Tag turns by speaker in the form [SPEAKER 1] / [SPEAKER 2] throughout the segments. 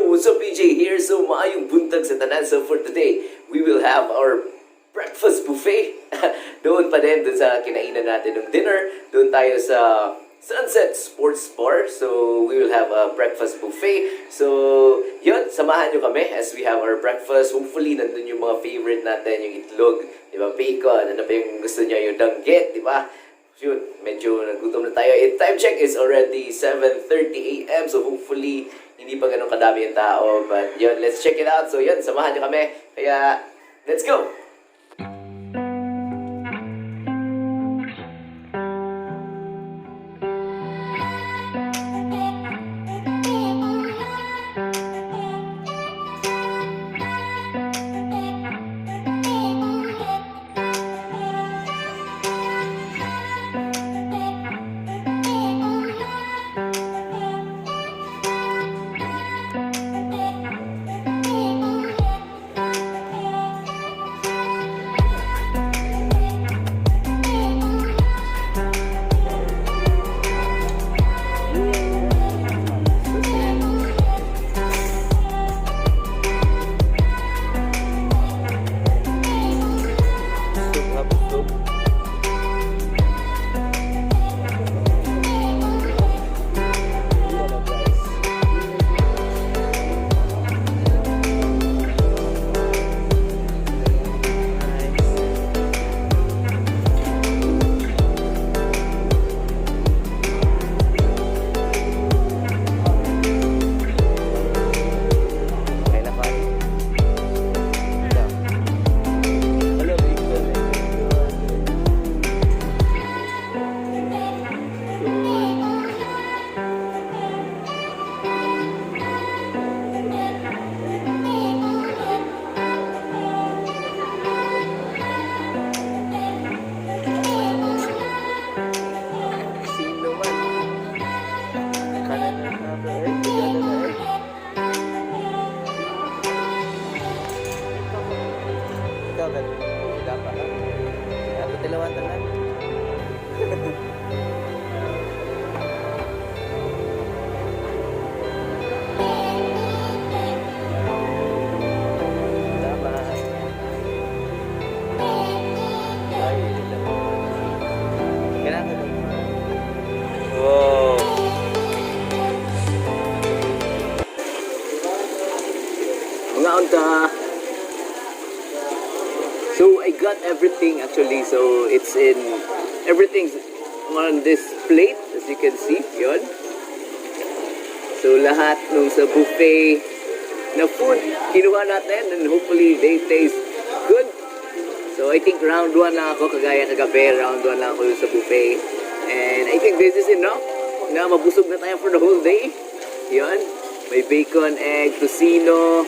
[SPEAKER 1] Yo, what's up PJ here? So maayong buntag sa tanan. So for today, we will have our breakfast buffet. Doon pa din, doon sa kinainan natin ng dinner. Doon tayo sa Sunset Sports Bar. So we will have a breakfast buffet. So yun, samahan nyo kami as we have our breakfast. Hopefully nandun yung mga favorite natin, yung itlog, di ba, bacon, ano pa yung gusto niya, yung danggit, di ba? Yun, medyo nagutom na tayo. Time check is already 7:30 AM. So hopefully, hindi pa ganun kadami yung tao. But yun, let's check it out. So yun, samahan nyo kami. Kaya, let's go! So I got everything actually, so it's in, everything's on this plate as you can see, yun. So lahat nung sa buffet na food, kinuha natin and hopefully they taste good. So I think round 1 lang ako, kagaya kagabi, round 1 lang ako sa buffet. And I think this is enough na mabusog na tayo for the whole day. Yun, may bacon, egg, tocino,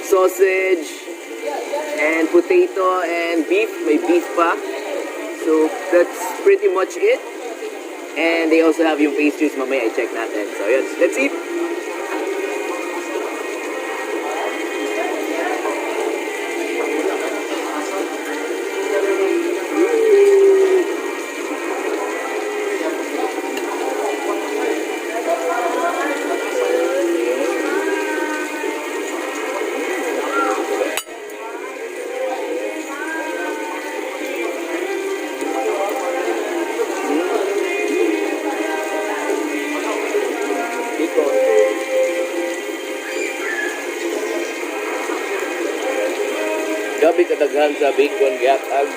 [SPEAKER 1] sausage, and potato and beef. May beef pa. So that's pretty much it. And they also have yung pastries, mamaya i-check natin. So yun, let's eat! Gabi kadaghan sa bacon gihatag.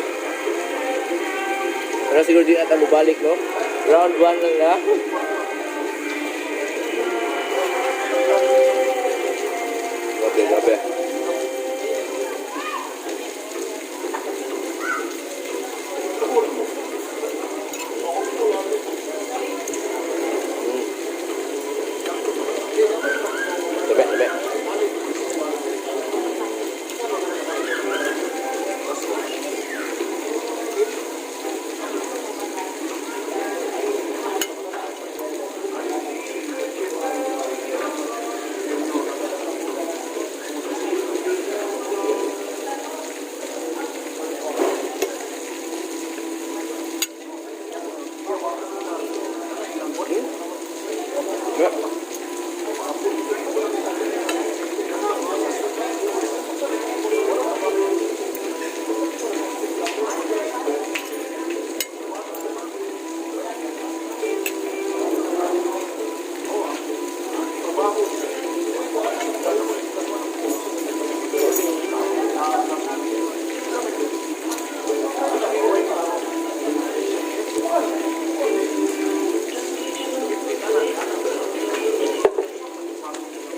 [SPEAKER 1] Pero siguro di ata mabalik, no? Round 1 lang na. Gabi. Tabi.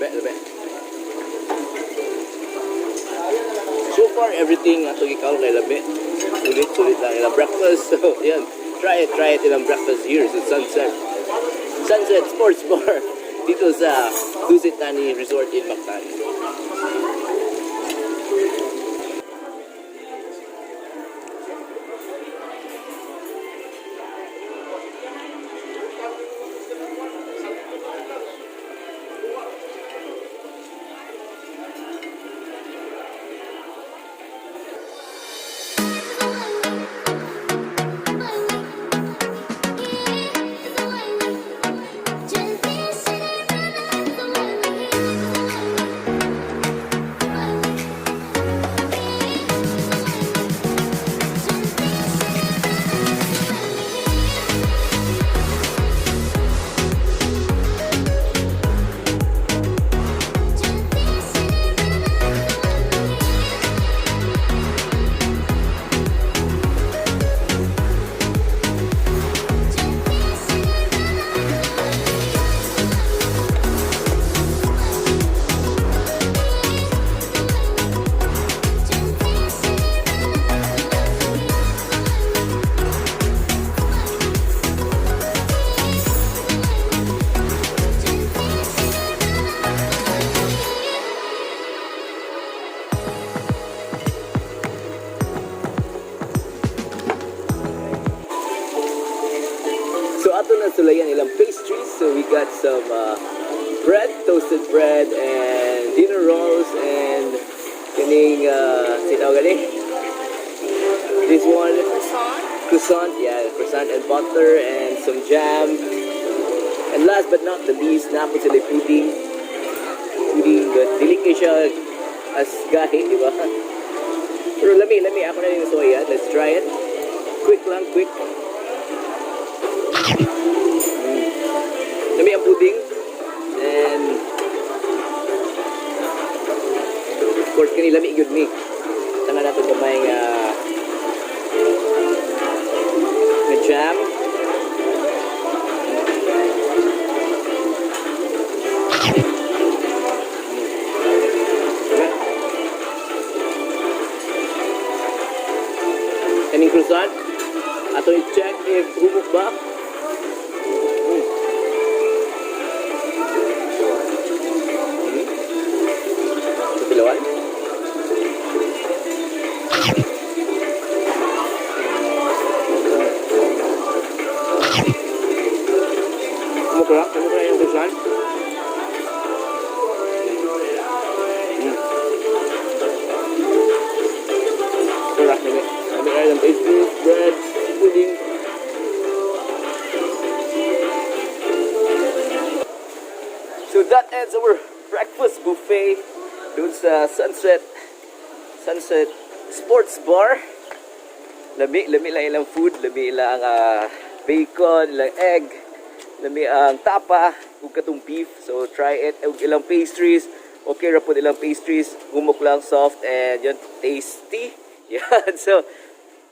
[SPEAKER 1] Labi. So far, everything ato ikaw kay labi. Sulit lang ilang breakfast. So, yan. Try it ilang breakfast here sa Sunset Sports Bar dito sa Dusit Thani Resort in Mactan. So ato na sulayan ilang pastries. So we got some bread, toasted bread, and dinner rolls, and kining sinaw gali. This one, croissant, yeah, croissant and butter and some jam. And last but not the least, na po sila pudding, but dili siya as gahi, di ba? Pero lami, ako na yung soya. Let's try it. Quick. Lami ang pudding. And of course, kani lami good me. Tanga natin pa may jam. Kaning croissant. Ato i-check if humok ba. Pilawan. Kamu kaya yung croissant? Sarap naman. Kami kaya ng pastries, bread, pudding. So that ends our breakfast buffet doon sa Sunset Sports Bar. Lami lang ilang food, lami lang bacon, ilang egg, lami ang tapa, ug katong beef. So try it. Ug ilang pastries, okay ra pud ilang pastries, humok lang, soft, and yun, tasty. Yan. So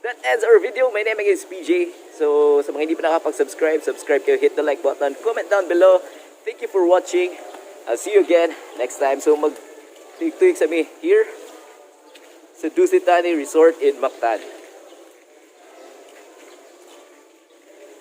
[SPEAKER 1] that ends our video. My name is PJ. So sa mga hindi pa nakapag-subscribe, subscribe kayo, hit the like button, comment down below. Thank you for watching. I'll see you again next time. So mag-tuyik sa me here sa Dusit Thani Resort in Mactan.